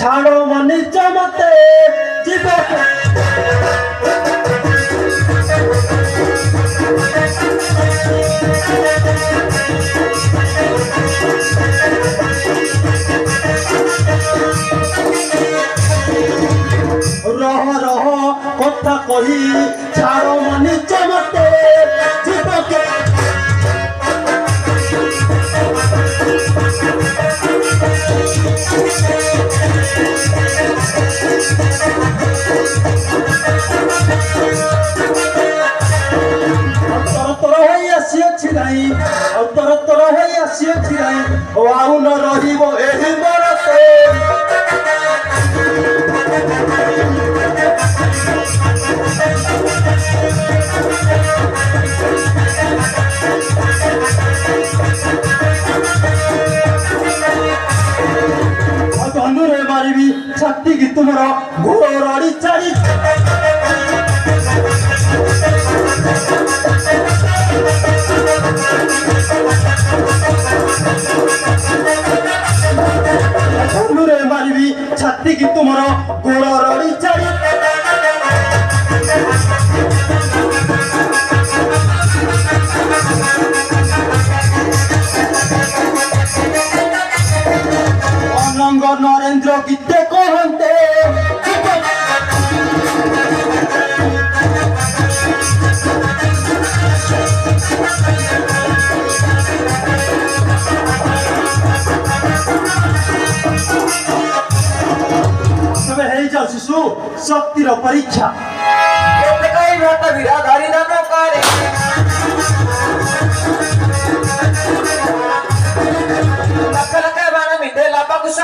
ଛାଡ଼ ମନିଚ ମତେ ଯିବାକୁ ରହ ରହ କଥା କହି ଛାଡ଼ ମନିଚ ମତେ ଯିବାକୁ ତର ହୋଇ ଆସିଅଛି ନାହିଁ ଆଉ ନ ରହିବ ଏହି ବରତେ ଧନୁରେ ମାରିବି ଛାତିକି ତୁମର ଘୋର ରଡ଼ି ଚାରି ଧନୁରେ ମାରିବି ଛାତିକି ତୁମର ଗୋଡ଼ ରଡ଼ି ଚାରି ଅନଙ୍ଗ ନରେନ୍ଦ୍ର ଗୀତେ କହନ୍ତେ शिशु शक्तिर परीक्षा लख लख बाण मिटे लाभा कुछ